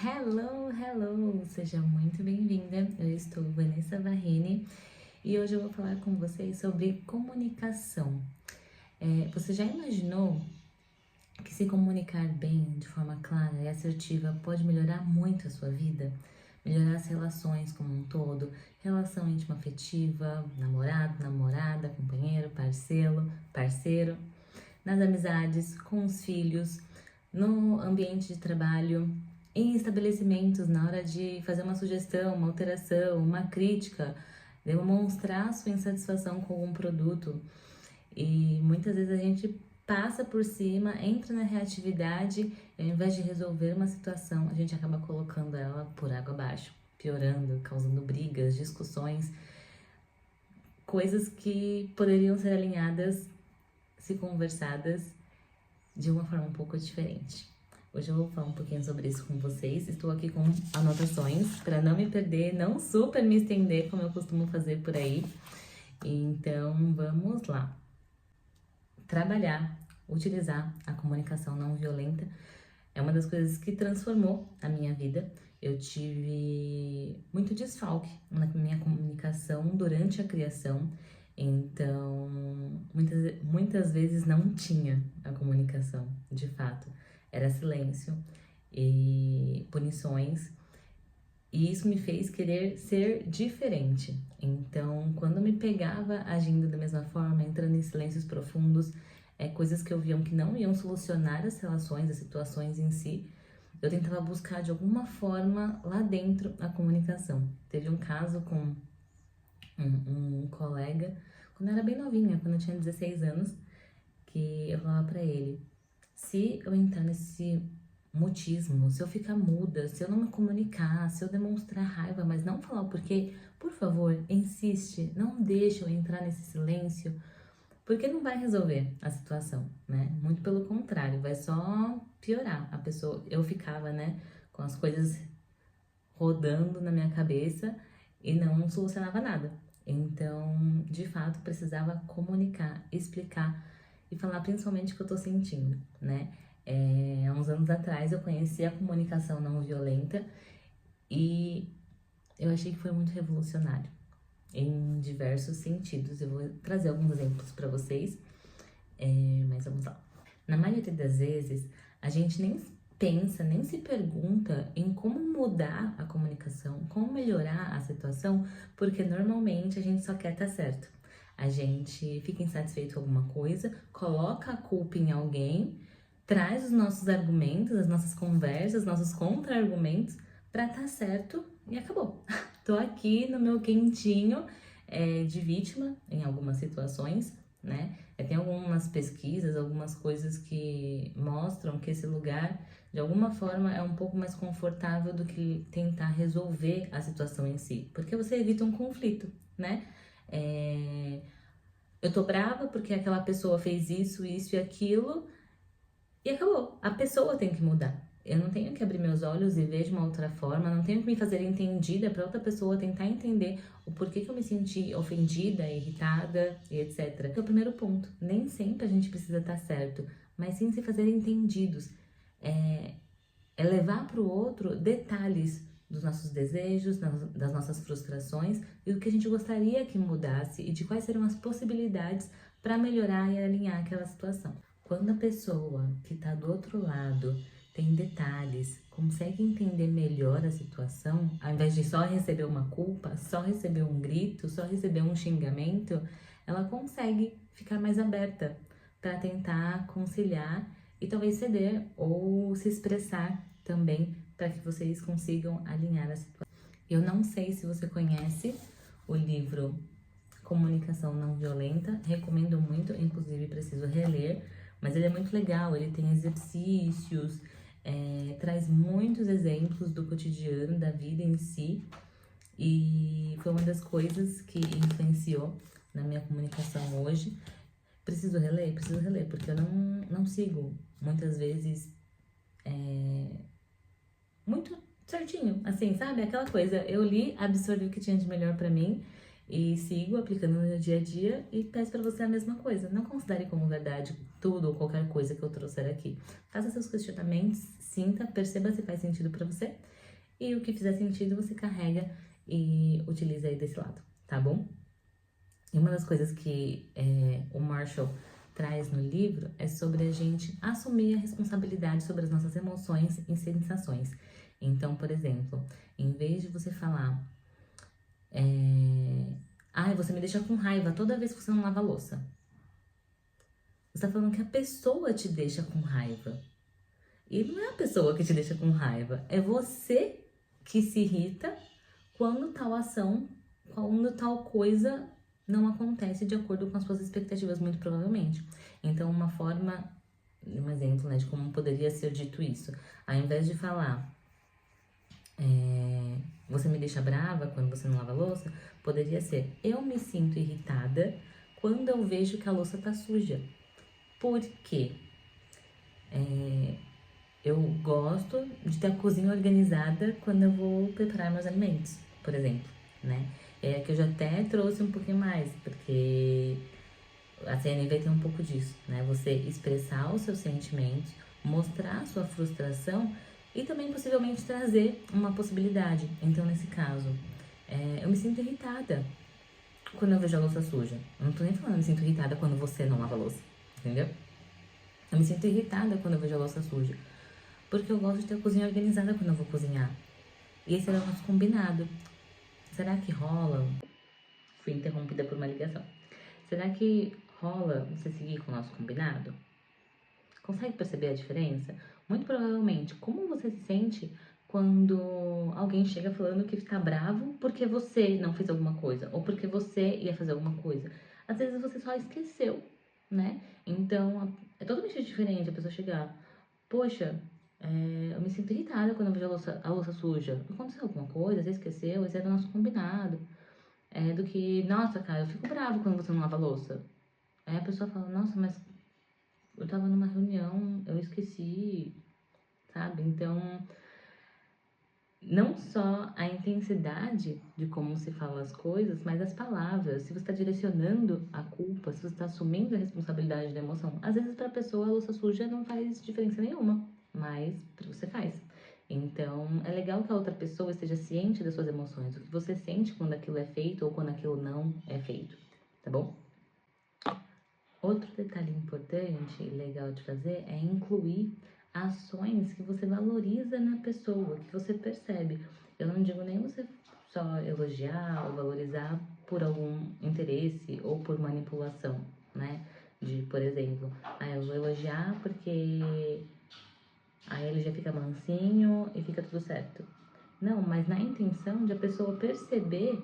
Hello, hello! Seja muito bem-vinda. Eu estou Vanessa Varrene e hoje eu vou falar com vocês sobre comunicação. Você já imaginou que se comunicar bem, de forma clara e assertiva, pode melhorar muito a sua vida? Melhorar as relações como um todo, relação íntima afetiva, namorado, namorada, companheiro, parceiro, nas amizades, com os filhos, no ambiente de trabalho, em estabelecimentos, na hora de fazer uma sugestão, uma alteração, uma crítica, demonstrar sua insatisfação com algum produto. E muitas vezes a gente passa por cima, entra na reatividade e ao invés de resolver uma situação, a gente acaba colocando ela por água abaixo, piorando, causando brigas, discussões, coisas que poderiam ser alinhadas se conversadas de uma forma um pouco diferente. Hoje eu vou falar um pouquinho sobre isso com vocês. Estou aqui com anotações para não me perder, não super me estender como eu costumo fazer por aí. Então vamos lá. Trabalhar, utilizar a comunicação não violenta é uma das coisas que transformou a minha vida. Eu tive muito desfalque na minha comunicação durante a criação, então muitas vezes não tinha a comunicação, de fato. Era silêncio e punições, e isso me fez querer ser diferente. Então, quando me pegava agindo da mesma forma, entrando em silêncios profundos, coisas que eu via que não iam solucionar as relações, as situações em si, eu tentava buscar de alguma forma lá dentro a comunicação. Teve um caso com um colega, quando eu era bem novinha, quando eu tinha 16 anos, que eu falava pra ele: se eu entrar nesse mutismo, se eu ficar muda, se eu não me comunicar, se eu demonstrar raiva, mas não falar o porquê, por favor, insiste, não deixe eu entrar nesse silêncio, porque não vai resolver a situação, né? Muito pelo contrário, vai só piorar a pessoa. Eu ficava, né, com as coisas rodando na minha cabeça e não solucionava nada. Então, de fato, precisava comunicar, explicar e falar principalmente o que eu tô sentindo, né? Há uns anos atrás eu conheci a comunicação não violenta e eu achei que foi muito revolucionário em diversos sentidos. Eu vou trazer alguns exemplos para vocês, mas vamos lá. Na maioria das vezes, a gente nem pensa, nem se pergunta em como mudar a comunicação, como melhorar a situação, porque normalmente a gente só quer estar certo. A gente fica insatisfeito com alguma coisa, coloca a culpa em alguém, traz os nossos argumentos, as nossas conversas, nossos contra-argumentos para estar certo e acabou. Tô aqui no meu quentinho de vítima em algumas situações, né? Tem algumas pesquisas, algumas coisas que mostram que esse lugar, de alguma forma, é um pouco mais confortável do que tentar resolver a situação em si, porque você evita um conflito, né? Eu tô brava porque aquela pessoa fez isso, isso e aquilo, e acabou. A pessoa tem que mudar. Eu não tenho que abrir meus olhos e ver de uma outra forma, não tenho que me fazer entendida para outra pessoa tentar entender o porquê que eu me senti ofendida, irritada e etc. Esse é o primeiro ponto. Nem sempre a gente precisa estar certo, mas sim se fazer entendidos. É levar para o outro detalhes dos nossos desejos, das nossas frustrações e do que a gente gostaria que mudasse e de quais seriam as possibilidades para melhorar e alinhar aquela situação. Quando a pessoa que está do outro lado tem detalhes, consegue entender melhor a situação, ao invés de só receber uma culpa, só receber um grito, só receber um xingamento, ela consegue ficar mais aberta para tentar conciliar e talvez ceder ou se expressar também para que vocês consigam alinhar a situação. Eu não sei se você conhece o livro Comunicação Não Violenta, recomendo muito, inclusive preciso reler, mas ele é muito legal, ele tem exercícios, traz muitos exemplos do cotidiano, da vida em si, e foi uma das coisas que influenciou na minha comunicação hoje. Preciso reler, porque eu não sigo muitas vezes muito certinho, assim, sabe? Aquela coisa, eu li, absorvi o que tinha de melhor pra mim e sigo aplicando no meu dia a dia e peço para você a mesma coisa. Não considere como verdade tudo ou qualquer coisa que eu trouxer aqui. Faça seus questionamentos, sinta, perceba se faz sentido para você e o que fizer sentido você carrega e utiliza aí desse lado, tá bom? E uma das coisas que o Marshall traz no livro é sobre a gente assumir a responsabilidade sobre as nossas emoções e sensações. Então, por exemplo, em vez de você falar, ai, você me deixa com raiva toda vez que você não lava a louça. Você tá falando que a pessoa te deixa com raiva. E não é a pessoa que te deixa com raiva, é você que se irrita quando tal ação, quando tal coisa não acontece de acordo com as suas expectativas, muito provavelmente. Então, uma forma, um exemplo, né, de como poderia ser dito isso, ao invés de falar, você me deixa brava quando você não lava a louça, poderia ser, eu me sinto irritada quando eu vejo que a louça tá suja. Por quê? Eu gosto de ter a cozinha organizada quando eu vou preparar meus alimentos, por exemplo, né? É que eu já até trouxe um pouquinho mais, porque a CNV tem um pouco disso, né? Você expressar os seus sentimentos, mostrar a sua frustração e também possivelmente trazer uma possibilidade. Então, nesse caso, eu me sinto irritada quando eu vejo a louça suja. Eu não tô nem falando, eu me sinto irritada quando você não lava a louça, entendeu? Eu me sinto irritada quando eu vejo a louça suja. Porque eu gosto de ter a cozinha organizada quando eu vou cozinhar. E esse era o nosso combinado. Será que rola? Fui interrompida por uma ligação. Será que rola você seguir com o nosso combinado? Consegue perceber a diferença? Muito provavelmente, como você se sente quando alguém chega falando que está bravo porque você não fez alguma coisa ou porque você ia fazer alguma coisa? Às vezes você só esqueceu, né? Então é totalmente diferente a pessoa chegar, poxa, eu me sinto irritada quando eu vejo a louça suja. Aconteceu alguma coisa, você esqueceu, esse era o nosso combinado. Do que, nossa, cara, eu fico bravo quando você não lava a louça. Aí a pessoa fala, nossa, mas eu tava numa reunião, eu esqueci, sabe? Então, não só a intensidade de como se fala as coisas, mas as palavras. Se você está direcionando a culpa, se você está assumindo a responsabilidade da emoção, às vezes para a pessoa a louça suja não faz diferença nenhuma, mas para você faz. Então, é legal que a outra pessoa esteja ciente das suas emoções, o que você sente quando aquilo é feito ou quando aquilo não é feito, tá bom? Outro detalhe importante e legal de fazer é incluir ações que você valoriza na pessoa, que você percebe. Eu não digo nem você só elogiar ou valorizar por algum interesse ou por manipulação, né? De, por exemplo, eu vou elogiar porque aí ele já fica mansinho e fica tudo certo. Não, mas na intenção de a pessoa perceber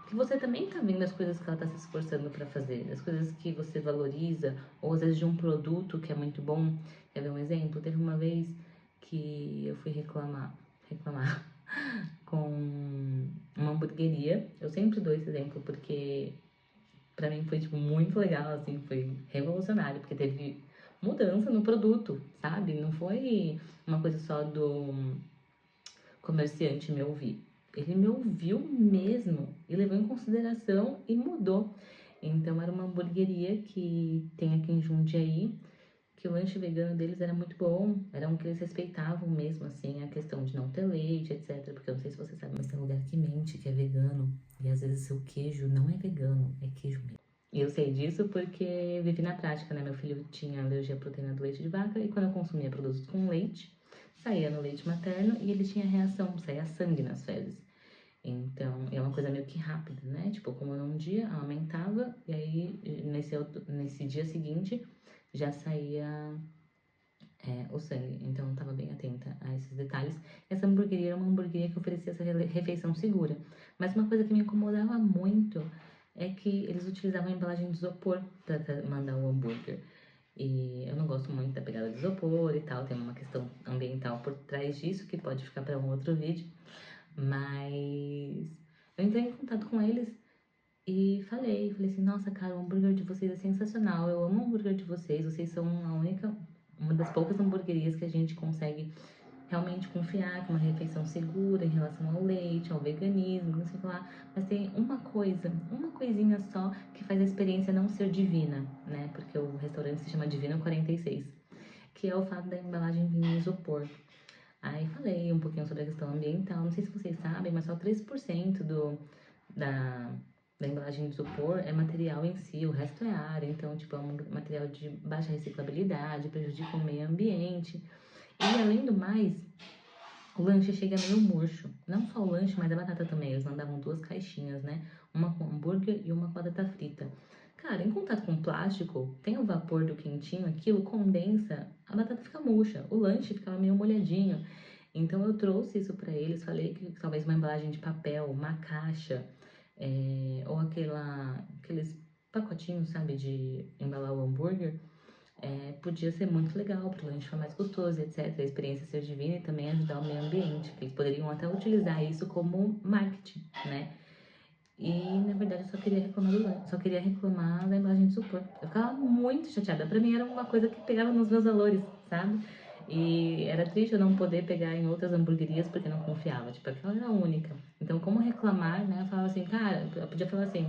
que você também tá vendo as coisas que ela tá se esforçando para fazer, as coisas que você valoriza, ou às vezes de um produto que é muito bom. Quer ver um exemplo? Teve uma vez que eu fui reclamar com uma hamburgueria. Eu sempre dou esse exemplo porque pra mim foi tipo muito legal, assim, foi revolucionário, porque teve mudança no produto, sabe? Não foi uma coisa só do comerciante me ouvir. Ele me ouviu mesmo e levou em consideração e mudou. Então era uma hamburgueria que tem aqui em Jundiaí, que o lanche vegano deles era muito bom, era um que eles respeitavam mesmo, assim, a questão de não ter leite, etc. Porque eu não sei se você sabe, mas tem lugar que mente que é vegano e às vezes seu queijo não é vegano, é queijo mesmo. E eu sei disso porque vivi na prática, né? Meu filho tinha alergia à proteína do leite de vaca e quando eu consumia produtos com leite, saía no leite materno e ele tinha reação, saía sangue nas fezes. Então, é uma coisa meio que rápida, né? Tipo, como num dia, aumentava e aí nesse dia seguinte já saía o sangue. Então, eu tava bem atenta a esses detalhes. Essa hamburgueria era uma hamburgueria que oferecia essa refeição segura. Mas uma coisa que me incomodava muito é que eles utilizavam a embalagem de isopor para mandar o hambúrguer. E eu não gosto muito da pegada de isopor e tal, tem uma questão ambiental por trás disso que pode ficar para um outro vídeo. Mas eu entrei em contato com eles e falei assim, nossa, cara, o hambúrguer de vocês é sensacional, eu amo o hambúrguer de vocês são uma das poucas hamburguerias que a gente consegue realmente confiar que é uma refeição segura em relação ao leite, ao veganismo, não sei o que lá. Mas tem uma coisinha só que faz a experiência não ser divina, né? Porque o restaurante se chama Divino 46, que é o fato da embalagem vir em isopor. Aí falei um pouquinho sobre a questão ambiental. Não sei se vocês sabem, mas só 3% da, da embalagem de isopor é material em si, o resto é ar. Então, tipo, é um material de baixa reciclabilidade, prejudica o meio ambiente. E além do mais, o lanche chega meio murcho. Não só o lanche, mas a batata também. Eles mandavam 2 caixinhas, né? Uma com hambúrguer e uma com batata frita. Cara, em contato com o plástico, tem o vapor do quentinho, aquilo condensa, a batata fica murcha. O lanche ficava meio molhadinho. Então eu trouxe isso pra eles, falei que talvez uma embalagem de papel, uma caixa, ou aqueles pacotinhos, sabe, de embalar o hambúrguer, podia ser muito legal para o lanche ficar mais gostoso, etc. A experiência ser divina e também ajudar o meio ambiente. Que eles poderiam até utilizar isso como marketing, né? E na verdade eu só queria reclamar do lanche, só queria reclamar da embalagem de isopor. Eu ficava muito chateada. Pra mim era uma coisa que pegava nos meus valores, sabe? E era triste eu não poder pegar em outras hamburguerias porque não confiava. Tipo, aquela era a única. Então, como reclamar, né? Eu falava assim, cara, eu podia falar assim,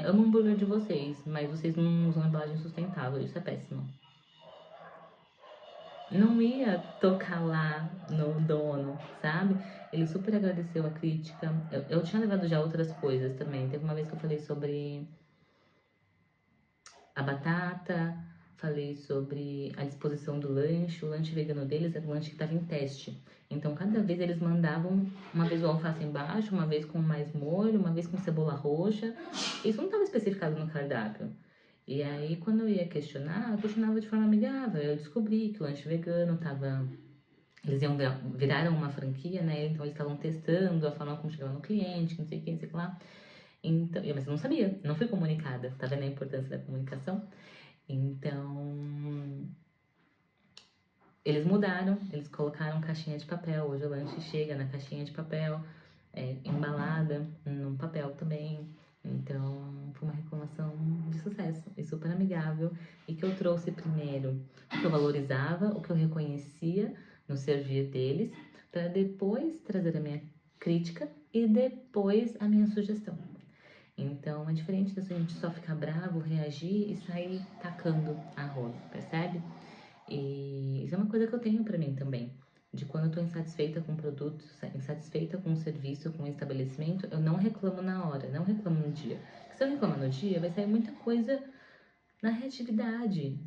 amo o hambúrguer de vocês, mas vocês não usam embalagem sustentável. Isso é péssimo. Não ia tocar lá no dono, sabe? Ele super agradeceu a crítica. Eu tinha levado já outras coisas também. Teve uma vez que eu falei sobre a batata, falei sobre a disposição do lanche. O lanche vegano deles era um lanche que estava em teste. Então, cada vez eles mandavam uma vez o alface embaixo, uma vez com mais molho, uma vez com cebola roxa. Isso não estava especificado no cardápio. E aí, quando eu ia questionar, eu questionava de forma amigável. Eu descobri que o lanche vegano estava. Eles viraram uma franquia, né? Então eles estavam testando a forma como chegava no cliente, não sei o que, não sei o que lá. Então, mas eu não sabia, não fui comunicada. Tá vendo a importância da comunicação? Então, eles mudaram, eles colocaram caixinha de papel. Hoje o lanche chega na caixinha de papel, embalada num papel também. Então, foi uma reclamação de sucesso e super amigável. E que eu trouxe primeiro o que eu valorizava, o que eu reconhecia no servir deles, para depois trazer a minha crítica e depois a minha sugestão. Então, é diferente da gente só ficar bravo, reagir e sair tacando a roda, percebe? E isso é uma coisa que eu tenho pra mim também. De quando eu tô insatisfeita com o produto, insatisfeita com o serviço, com o estabelecimento, eu não reclamo na hora, não reclamo no dia. Porque se eu reclamar no dia, vai sair muita coisa na reatividade,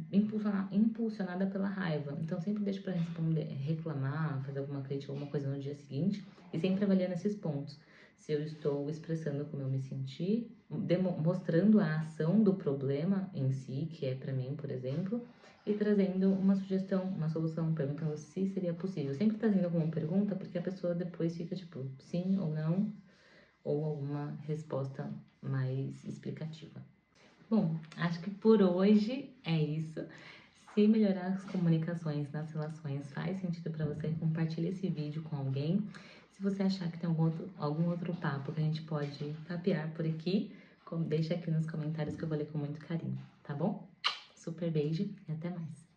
impulsionada pela raiva. Então sempre deixo para responder, reclamar, fazer alguma crítica, alguma coisa no dia seguinte e sempre avaliando esses pontos. Se eu estou expressando como eu me senti, mostrando a ação do problema em si, que é para mim, por exemplo, e trazendo uma sugestão, uma solução, perguntando se seria possível. Sempre trazendo como pergunta, porque a pessoa depois fica tipo sim ou não, ou alguma resposta mais explicativa. Bom, acho que por hoje é isso. Se melhorar as comunicações nas relações faz sentido para você, compartilhe esse vídeo com alguém. Se você achar que tem algum outro papo que a gente pode capear por aqui, deixa aqui nos comentários que eu vou ler com muito carinho, tá bom? Super beijo e até mais.